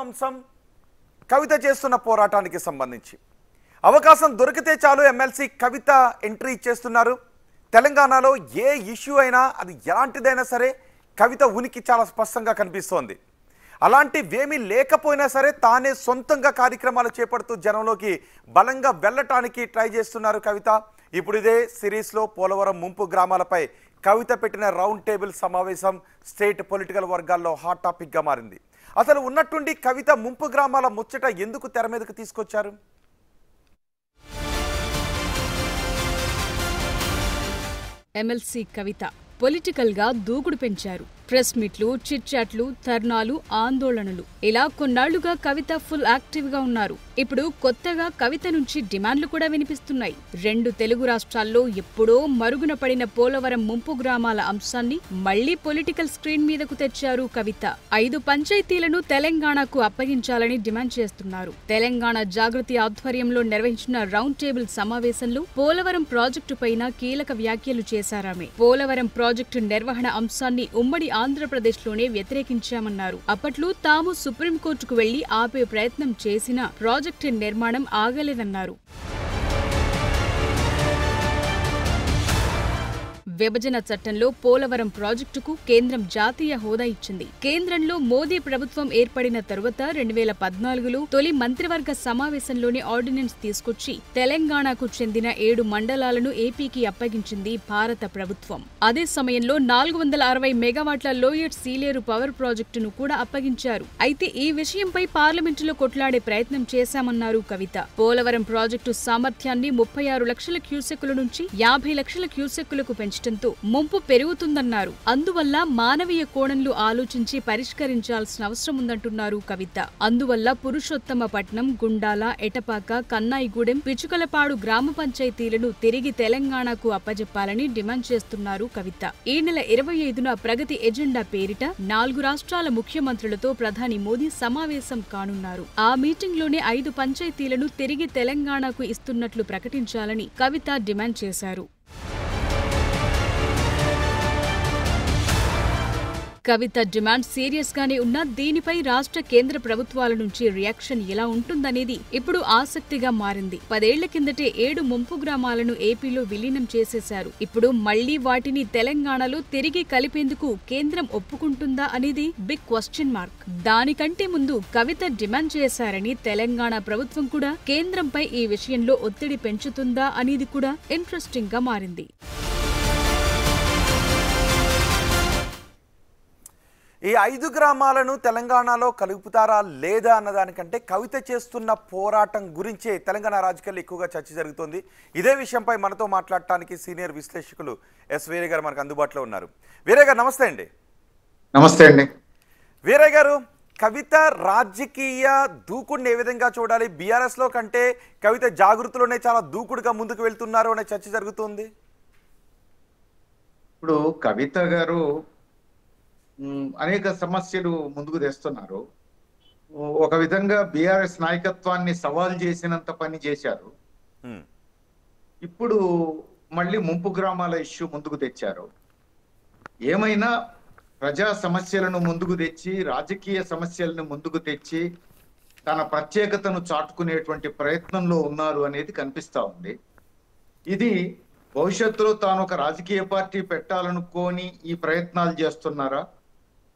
అంశం కవిత చేస్తున్న పోరాటానికి సంబంధించి అవకాశం దొరికితే చాలు ఎమ్మెల్సీ కవిత ఎంట్రీ ఇచ్చేస్తున్నారు. తెలంగాణలో ఏ ఇష్యూ అయినా అది ఎలాంటిదైనా సరే కవిత ఉనికి చాలా స్పష్టంగా కనిపిస్తోంది. అలాంటివేమీ లేకపోయినా సరే తానే సొంతంగా కార్యక్రమాలు చేపడుతూ జనంలోకి బలంగా వెళ్ళటానికి ట్రై చేస్తున్నారు కవిత. ఇప్పుడు ఇదే సిరీస్లో పోలవరం ముంపు గ్రామాలపై కవిత పెట్టిన రౌండ్ టేబుల్ సమావేశం స్టేట్ పొలిటికల్ వర్గాల్లో హాట్ టాపిక్గా మారింది. అసలు ఉన్నట్టుండి కవిత ముంపు గ్రామాల ముచ్చట ఎందుకు తెర మీదకు తీసుకొచ్చారు? ఎమ్మెల్సీ కవిత పొలిటికల్ గా దూకుడు పెంచారు. ప్రెస్ మీట్లు, చిట్ చాట్లు, ధర్నాలు, ఆందోళనలు ఇలా కొన్నాళ్లుగా కవిత ఫుల్ యాక్టివ్ గా ఉన్నారు. ఇప్పుడు కొత్తగా కవిత నుంచి డిమాండ్లు కూడా వినిపిస్తున్నాయి. 2 తెలుగు రాష్ట్రాల్లో ఎప్పుడో మరుగున పడిన పోలవరం ముంపు గ్రామాల అంశాన్ని మళ్లీ పొలిటికల్ స్క్రీన్ మీదకు తెచ్చారు కవిత. 5 పంచాయతీలను తెలంగాణకు అప్పగించాలని డిమాండ్ చేస్తున్నారు. తెలంగాణ జాగృతి ఆధ్వర్యంలో నిర్వహించిన రౌండ్ టేబుల్ సమావేశంలో పోలవరం ప్రాజెక్టు పైన కీలక వ్యాఖ్యలు చేశారామె. పోలవరం ప్రాజెక్టు నిర్వహణ అంశాన్ని ఉమ్మడి ఆంధ్రప్రదేశ్లోనే వ్యతిరేకించామన్నారు. అప్పట్లో తాము సుప్రీంకోర్టుకు వెళ్లి ఆపే ప్రయత్నం చేసినా ప్రాజెక్టు నిర్మాణం ఆగలేదన్నారు. విభజన చట్టంలో పోలవరం ప్రాజెక్టుకు కేంద్రం జాతీయ హోదా ఇచ్చింది. కేంద్రంలో మోదీ ప్రభుత్వం ఏర్పడిన తరువాత 2014లో తొలి మంత్రివర్గ సమావేశంలోనే ఆర్డినెన్స్ తీసుకొచ్చి తెలంగాణకు చెందిన 7 మండలాలను ఏపీకి అప్పగించింది భారత ప్రభుత్వం. అదే సమయంలో 460 మెగావాట్ల లోయర్ సీలేరు పవర్ ప్రాజెక్టును కూడా అప్పగించారు. అయితే ఈ విషయంపై పార్లమెంటులో కొట్లాడే ప్రయత్నం చేశామన్నారు కవిత. పోలవరం ప్రాజెక్టు సామర్థ్యాన్ని 36 లక్షల క్యూసెక్కుల నుంచి 50 లక్షల క్యూసెక్కులకు పెంచడం ముంపు పెరుగుతుందన్నారు. అందువల్ల మానవీయ కోణంలో ఆలోచించి పరిష్కరించాల్సిన అవసరం ఉందంటున్నారు కవిత. అందువల్ల పురుషోత్తమపట్నం, గుండాల, ఎటపాక, కన్నాయిగూడెం, పిచుకలపాడు గ్రామ పంచాయతీలను తిరిగి తెలంగాణకు అప్పజెప్పాలని డిమాండ్ చేస్తున్నారు కవిత. ఈ నెల 25న ప్రగతి ఎజెండా పేరిట 4 రాష్ట్రాల ముఖ్యమంత్రులతో ప్రధాని మోదీ సమావేశం కానున్నారు. ఆ మీటింగ్లోనే 5 పంచాయతీలను తిరిగి తెలంగాణకు ఇస్తున్నట్లు ప్రకటించాలని కవిత డిమాండ్ చేశారు. కవిత డిమాండ్ సీరియస్ గానే ఉన్నా దీనిపై రాష్ట్ర కేంద్ర ప్రభుత్వాల నుంచి రియాక్షన్ ఎలా ఉంటుందనేది ఇప్పుడు ఆసక్తిగా మారింది. 10 ఏళ్ల కిందటే 7 ముంపు గ్రామాలను ఏపీలో విలీనం చేసేశారు. ఇప్పుడు మళ్లీ వాటిని తెలంగాణలో తిరిగి కలిపేందుకు కేంద్రం ఒప్పుకుంటుందా అనేది బిగ్ క్వశ్చన్ మార్క్. దానికంటే ముందు కవిత డిమాండ్ చేశారని తెలంగాణ ప్రభుత్వం కూడా కేంద్రంపై ఈ విషయంలో ఒత్తిడి పెంచుతుందా అనేది కూడా ఇంట్రెస్టింగ్ గా మారింది. ఈ 5 గ్రామాలను తెలంగాణలో కలుపుతారా లేదా అన్నదానికంటే కవిత చేస్తున్న పోరాటం గురించే తెలంగాణ రాజకీయాల్లో ఎక్కువగా చర్చ జరుగుతోంది. ఇదే విషయంపై మనతో మాట్లాడటానికి సీనియర్ విశ్లేషకులు ఎస్ వీరయ్య గారు మనకు అందుబాటులో ఉన్నారు. వీరయ్య గారు నమస్తే అండి. నమస్తే అండి. వీరయ్య గారు, కవిత రాజకీయ దూకుడిని ఏ విధంగా చూడాలి? బీఆర్ఎస్లో కంటే కవిత జాగృతిలోనే చాలా దూకుడుగా ముందుకు వెళ్తున్నారు అనే చర్చ జరుగుతోంది. ఇప్పుడు కవిత గారు అనేక సమస్యలు ముందుకు తెస్తున్నారు. ఒక విధంగా బీఆర్ఎస్ నాయకత్వాన్ని సవాల్ చేసినంత పని చేశారు. ఇప్పుడు మళ్ళీ ముంపు గ్రామాల ఇష్యూ ముందుకు తెచ్చారు. ఏమైనా ప్రజా సమస్యలను ముందుకు తెచ్చి, రాజకీయ సమస్యలను ముందుకు తెచ్చి తన ప్రత్యేకతను చాటుకునేటువంటి ప్రయత్నంలో ఉన్నారు అనేది కనిపిస్తా ఉంది. ఇది భవిష్యత్తులో తాను ఒక రాజకీయ పార్టీ పెట్టాలనుకొని ఈ ప్రయత్నాలు చేస్తున్నారా,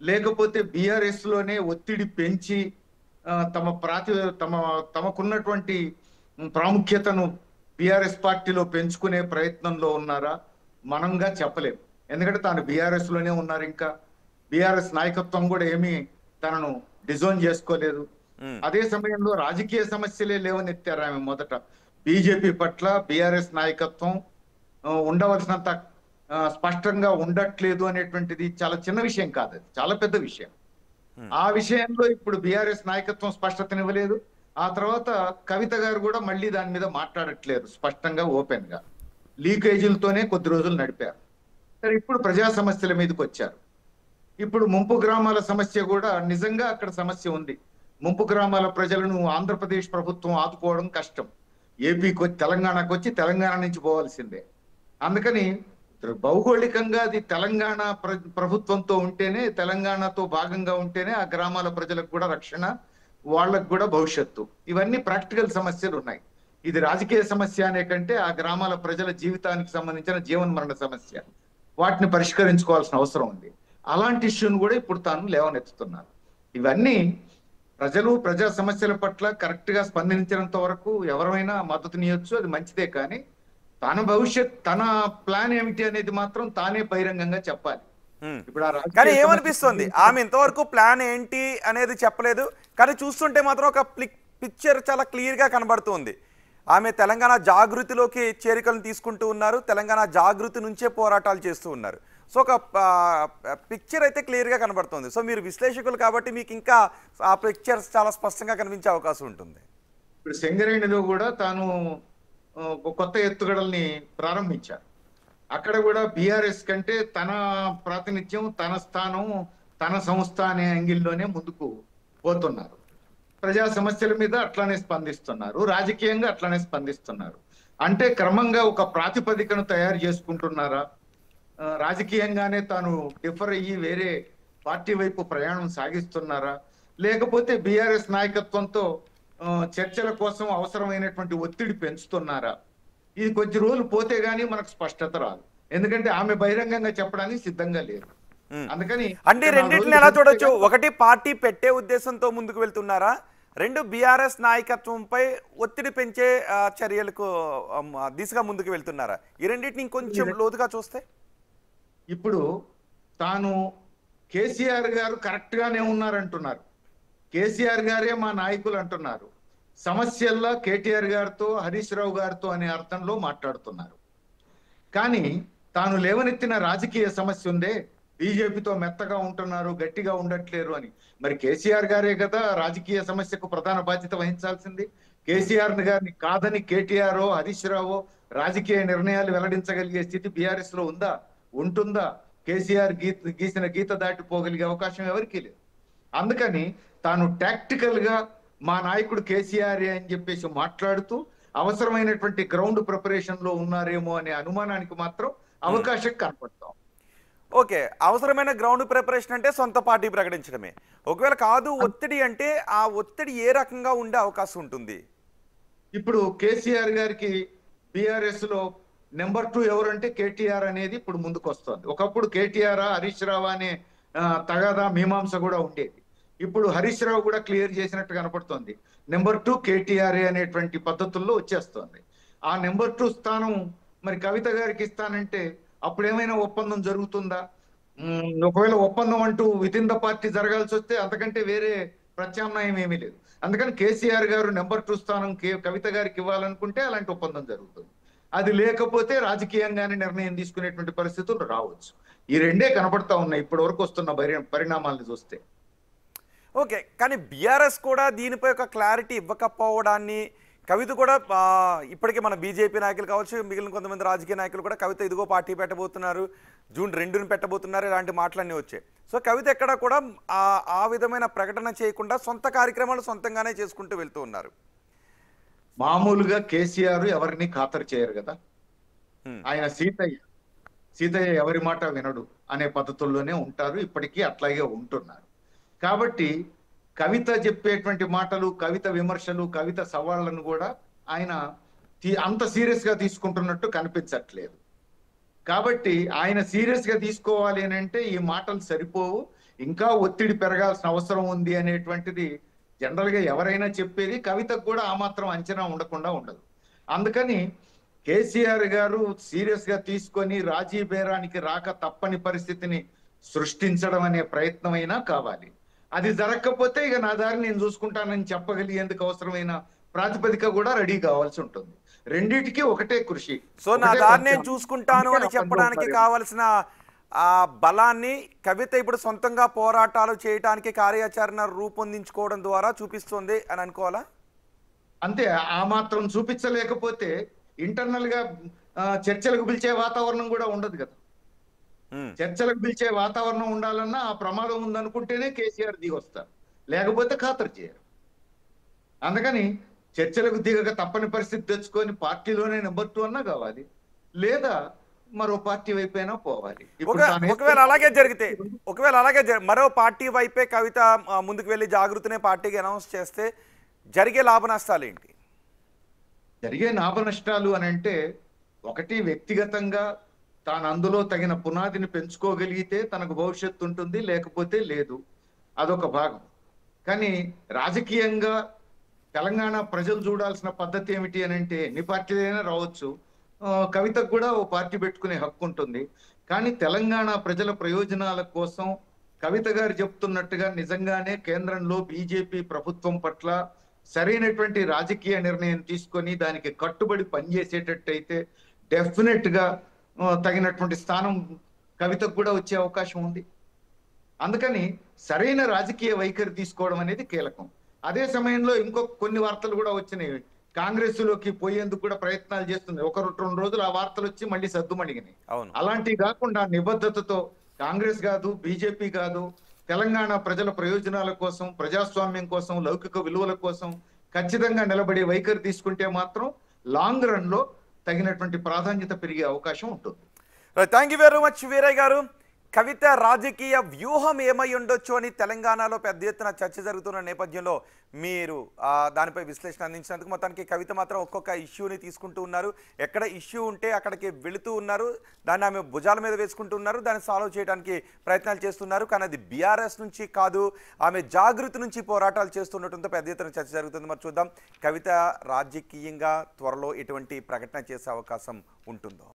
లేకపోతే బీఆర్ఎస్ లోనే ఒత్తిడి పెంచి తమకున్నటువంటి ప్రాముఖ్యతను బీఆర్ఎస్ పార్టీలో పెంచుకునే ప్రయత్నంలో ఉన్నారా? మనంగా చెప్పలేం. ఎందుకంటే తాను బీఆర్ఎస్ లోనే ఉన్నారు. ఇంకా బీఆర్ఎస్ నాయకత్వం కూడా ఏమీ తనను డిజోన్ చేసుకోలేదు. అదే సమయంలో రాజకీయ సమస్యలే లేవనెత్తారు ఆమె. మొదట బీజేపీ పట్ల బీఆర్ఎస్ నాయకత్వం ఉండవలసినంత స్పష్టంగా ఉండట్లేదు అనేటువంటిది చాలా చిన్న విషయం కాదు, అది చాలా పెద్ద విషయం. ఆ విషయంలో ఇప్పుడు బీఆర్ఎస్ నాయకత్వం స్పష్టతనివ్వలేదు. ఆ తర్వాత కవిత గారు కూడా మళ్ళీ దాని మీద మాట్లాడట్లేదు స్పష్టంగా, ఓపెన్ గా. లీకేజీలతోనే కొద్ది రోజులు నడిపారు. సరే, ఇప్పుడు ప్రజా సమస్యల మీదకి వచ్చారు. ఇప్పుడు ముంపు గ్రామాల సమస్య కూడా నిజంగా అక్కడ సమస్య ఉంది. ముంపు గ్రామాల ప్రజలను ఆంధ్రప్రదేశ్ ప్రభుత్వం ఆదుకోవడం కష్టం. ఏపీకి వచ్చి తెలంగాణకు వచ్చి తెలంగాణ నుంచి పోవాల్సిందే. అందుకని భౌగోళికంగా అది తెలంగాణ ప్రభుత్వంతో ఉంటేనే, తెలంగాణతో భాగంగా ఉంటేనే ఆ గ్రామాల ప్రజలకు కూడా రక్షణ, వాళ్ళకు కూడా భవిష్యత్తు. ఇవన్నీ ప్రాక్టికల్ సమస్యలు ఉన్నాయి. ఇది రాజకీయ సమస్య అనే కంటే ఆ గ్రామాల ప్రజల జీవితానికి సంబంధించిన జీవన మరణ సమస్య. వాటిని పరిష్కరించుకోవాల్సిన అవసరం ఉంది. అలాంటి ఇష్యూను కూడా ఇప్పుడు తాను లేవనెత్తుతున్నారు. ఇవన్నీ ప్రజలు ప్రజా సమస్యల పట్ల కరెక్ట్ గా స్పందించినంత వరకు ఎవరైనా మద్దతునియొచ్చు, అది మంచిదే. కానీ తన ప్లాన్ ఏమిటి అనేది మాత్రం తానే బహిరంగంగా చెప్పాలి. ఇప్పుడు కానీ ఏమనిపిస్తుంది, ఆమె ఇంతవరకు ప్లాన్ ఏంటి అనేది చెప్పలేదు. కానీ చూస్తుంటే మాత్రం ఒక పిక్చర్ చాలా క్లియర్ గా కనబడుతుంది. ఆమె తెలంగాణ జాగృతిలోకి చేరికలను తీసుకుంటూ ఉన్నారు, తెలంగాణ జాగృతి నుంచే పోరాటాలు చేస్తూ ఉన్నారు. సో ఒక పిక్చర్ అయితే క్లియర్గా కనబడుతుంది. సో మీరు విశ్లేషకులు కాబట్టి మీకు ఇంకా ఆ పిక్చర్స్ చాలా స్పష్టంగా కనిపించే అవకాశం ఉంటుంది. ఇప్పుడు సింగరేణిలో కూడా తాను కొత్త ఎత్తుగడల్ని ప్రారంభించారు. అక్కడ కూడా బీఆర్ఎస్ కంటే తన ప్రాతినిధ్యం, తన స్థానం, తన సంస్థ అనే యాంగిల్లోనే ముందుకు పోతున్నారు. ప్రజా సమస్యల మీద అట్లానే స్పందిస్తున్నారు, రాజకీయంగా అట్లానే స్పందిస్తున్నారు. అంటే క్రమంగా ఒక ప్రాతిపదికను తయారు చేసుకుంటున్నారా, రాజకీయంగానే తాను డిఫర్ అయ్యి వేరే పార్టీ వైపు ప్రయాణం సాగిస్తున్నారా, లేకపోతే బీఆర్ఎస్ నాయకత్వంతో చర్చల కోసం అవసరమైనటువంటి ఒత్తిడి పెంచుతున్నారా? ఇది కొద్ది రోజులు పోతే గానీ మనకు స్పష్టత రాదు. ఎందుకంటే ఆమె బహిరంగంగా చెప్పడానికి సిద్ధంగా లేరు. అందుకని అంటే రెండింటిని ఎలా చూడొచ్చు? ఒకటి పార్టీ పెట్టే ఉద్దేశంతో ముందుకు వెళ్తున్నారా, రెండు బీఆర్ఎస్ నాయకత్వంపై ఒత్తిడి పెంచే చర్యలకు దిశగా ముందుకు వెళ్తున్నారా? ఈ రెండింటిని ఇంకొంచెం లోతుగా చూస్తే ఇప్పుడు తాను కేసీఆర్ గారు కరెక్ట్ గానే ఉన్నారంటున్నారు, కేసీఆర్ గారే మా నాయకులు అంటున్నారు. సమస్యల్లో కేటీఆర్ గారితో, హరీష్ రావు గారితో అనే అర్థంలో మాట్లాడుతున్నారు. కానీ తాను లేవనెత్తిన రాజకీయ సమస్య ఉందే, బీజేపీతో మెత్తగా ఉంటున్నారు, గట్టిగా ఉండట్లేరు అని. మరి కేసీఆర్ గారే కదా రాజకీయ సమస్యకు ప్రధాన బాధ్యత వహించాల్సింది. కేసీఆర్ గారిని కాదని కేటీఆర్ హరీష్ రావు రాజకీయ నిర్ణయాలు వెల్లడించగలిగే స్థితి బీఆర్ఎస్ లో ఉందా, ఉంటుందా? కేసీఆర్ గీసిన గీత దాటిపోగలిగే అవకాశం ఎవరికీ లేదు. అందుకని తాను టాక్టికల్ గా మా నాయకుడు కేసీఆర్ అని చెప్పేసి మాట్లాడుతూ అవసరమైనటువంటి గ్రౌండ్ ప్రిపరేషన్ లో ఉన్నారేమో అనే అనుమానానికి మాత్రం అవకాశం కనపడతాం. ఓకే, అవసరమైన గ్రౌండ్ ప్రిపరేషన్ అంటే సొంత పార్టీ ప్రకటించడమే. ఒకవేళ కాదు ఒత్తిడి అంటే ఆ ఒత్తిడి ఏ రకంగా ఉండే అవకాశం ఉంటుంది? ఇప్పుడు కేసీఆర్ గారికి బీఆర్ఎస్ లో నెంబర్ 2 ఎవరంటే కేటీఆర్ అనేది ఇప్పుడు ముందుకు వస్తుంది. ఒకప్పుడు కేటీఆర్ హరీష్ రావు అనే తగాదా మీమాంస కూడా ఉండేది. ఇప్పుడు హరీష్ రావు కూడా క్లియర్ చేసినట్టు కనపడుతోంది. నెంబర్ 2 కేటీఆర్ అనేటువంటి పద్ధతుల్లో వచ్చేస్తోంది. ఆ నెంబర్ 2 స్థానం మరి కవిత గారికి ఇస్తానంటే అప్పుడు ఏమైనా ఒప్పందం జరుగుతుందా? ఒకవేళ ఒప్పందం అంటూ వితిన్ ద పార్టీ జరగాల్సి వస్తే అంతకంటే వేరే ప్రత్యామ్నాయం ఏమీ లేదు. అందుకని కేసీఆర్ గారు నెంబర్ 2 స్థానం కవిత గారికి ఇవ్వాలనుకుంటే అలాంటి ఒప్పందం జరుగుతుంది. అది లేకపోతే రాజకీయంగానే నిర్ణయం తీసుకునేటువంటి పరిస్థితులు రావచ్చు. ఈ రెండే కనపడతా ఉన్నాయి ఇప్పటి వరకు వస్తున్న పరిణామాలను చూస్తే. ఓకే, కానీ బీఆర్ఎస్ కూడా దీనిపై ఒక క్లారిటీ ఇవ్వకపోవడాన్ని, కవిత కూడా ఇప్పటికే మన బీజేపీ నాయకులు కావచ్చు, మిగిలిన కొంతమంది రాజకీయ నాయకులు కూడా కవిత ఇదిగో పార్టీ పెట్టబోతున్నారు, జూన్ 2ని పెట్టబోతున్నారు, ఇలాంటి మాటలన్నీ వచ్చాయి. సో కవిత ఎక్కడ కూడా ఆ విధమైన ప్రకటన చేయకుండా సొంత కార్యక్రమాలు సొంతంగానే చేసుకుంటూ వెళ్తూ ఉన్నారు. మామూలుగా కేసీఆర్ ఎవరిని ఖాతరు చేయరు కదా. ఆయన సీతయ్య ఎవరి మాట వినడు అనే పద్ధతుల్లోనే ఉంటారు, ఇప్పటికీ అట్లాగే ఉంటున్నారు. కాబట్టి కవిత చెప్పేటువంటి మాటలు, కవిత విమర్శలు, కవిత సవాళ్లను కూడా ఆయన అంత సీరియస్ గా తీసుకుంటున్నట్టు కనిపించట్లేదు. కాబట్టి ఆయన సీరియస్ గా తీసుకోవాలి అని అంటే ఈ మాటలు సరిపోవు, ఇంకా ఒత్తిడి పెరగాల్సిన అవసరం ఉంది అనేటువంటిది జనరల్ గా ఎవరైనా చెప్పేది. కవితకు కూడా ఆ మాత్రం అంచనా ఉండకుండా ఉండదు. అందుకని కేసీఆర్ గారు సీరియస్ గా తీసుకొని రాజీ బేరానికి రాక తప్పని పరిస్థితిని సృష్టించడం అనే ప్రయత్నం అయినా కావాలి. అది జరగకపోతే ఇక నా దారి నేను చూసుకుంటానని చెప్పగలిగేందుకు అవసరమైన ప్రాతిపదిక కూడా రెడీ కావాల్సి ఉంటుంది. రెండిటికి ఒకటే కృషి. సో నా దారి నేను చూసుకుంటాను అని చెప్పడానికి కావాల్సిన ఆ బలాన్ని కవిత ఇప్పుడు సొంతంగా పోరాటాలు చేయడానికి కార్యాచరణ రూపొందించుకోవడం ద్వారా చూపిస్తుంది అని అనుకోవాలా? అంతే. ఆ మాత్రం చూపించలేకపోతే ఇంటర్నల్ గా చర్చలకు పిలిచే వాతావరణం కూడా ఉండదు కదా. చర్చలకు పిలిచే వాతావరణం ఉండాలన్నా ఆ ప్రమాదం ఉందనుకుంటేనే కేసీఆర్ దిగి వస్తారు, లేకపోతే ఖాతరు చేయరు. అందుకని చర్చలకు దిగక తప్పని పరిస్థితి తెచ్చుకొని పార్టీలోనే నెంబర్ 2 అన్నా కావాలి, లేదా మరో పార్టీ వైపైనా పోవాలి. ఒకవేళ అలాగే జరిగితే మరో పార్టీ వైపే కవిత ముందుకు వెళ్ళి జాగృతినే పార్టీకి అనౌన్స్ చేస్తే జరిగే లాభ నష్టాలు ఏంటి? జరిగే లాభ నష్టాలు అని అంటే, ఒకటి వ్యక్తిగతంగా తాను అందులో తగిన పునాదిని పెంచుకోగలిగితే తనకు భవిష్యత్తు ఉంటుంది, లేకపోతే లేదు. అదొక భాగం. కానీ రాజకీయంగా తెలంగాణ ప్రజలు చూడాల్సిన పద్ధతి ఏమిటి అని అంటే, ఎన్ని పార్టీలైనా రావచ్చు, కవితకు కూడా ఓ పార్టీ పెట్టుకునే హక్కు ఉంటుంది. కానీ తెలంగాణ ప్రజల ప్రయోజనాల కోసం కవిత గారు చెప్తున్నట్టుగా నిజంగానే కేంద్రంలో బీజేపీ ప్రభుత్వం పట్ల సరైనటువంటి రాజకీయ నిర్ణయం తీసుకొని దానికి కట్టుబడి పనిచేసేటట్టయితే డెఫినెట్ గా తగినటువంటి స్థానం కవితకు కూడా వచ్చే అవకాశం ఉంది. అందుకని సరైన రాజకీయ వైఖరి తీసుకోవడం అనేది కీలకం. అదే సమయంలో ఇంకో కొన్ని వార్తలు కూడా వచ్చినాయి, కాంగ్రెస్ లోకి పోయేందుకు కూడా ప్రయత్నాలు చేస్తుంది. ఒక 2 రోజులు ఆ వార్తలు వచ్చి మళ్ళీ సద్దుమణిగినాయి. అలాంటివి కాకుండా నిబద్ధతతో కాంగ్రెస్ కాదు, బీజేపీ కాదు, తెలంగాణ ప్రజల ప్రయోజనాల కోసం, ప్రజాస్వామ్యం కోసం, లౌకిక విలువల కోసం ఖచ్చితంగా నిలబడే వైఖరి తీసుకుంటే మాత్రం లాంగ్ రన్ లో తగినటువంటి ప్రాధాన్యత పెరిగే అవకాశం ఉంటుంది. Thank you very much Veerayya garu. Kavitha రాజకీయ వ్యూహం ఏమై ఉండొచ్చు అని తెలంగాణలో పెద్ద ఎత్తున చర్చ జరుగుతున్న నేపథ్యంలో మీరు దానిపై విశ్లేషణ అందించినందుకు. మొత్తానికి కవిత మాత్రం ఒక్కొక్క ఇష్యూని తీసుకుంటూ ఉన్నారు, ఎక్కడ ఇష్యూ ఉంటే అక్కడికి వెళుతూ ఉన్నారు, దాన్ని ఆమె భుజాల మీద వేసుకుంటూ ఉన్నారు, దాన్ని సాల్వ్ చేయడానికి ప్రయత్నాలు చేస్తున్నారు. కానీ అది బీఆర్ఎస్ నుంచి కాదు, ఆమె జాగృతి నుంచి పోరాటాలు చేస్తుండటంతో పెద్ద ఎత్తున చర్చ జరుగుతుంది. మరి చూద్దాం కవిత రాజకీయంగా త్వరలో ఎటువంటి ప్రకటన చేసే అవకాశం ఉంటుందో.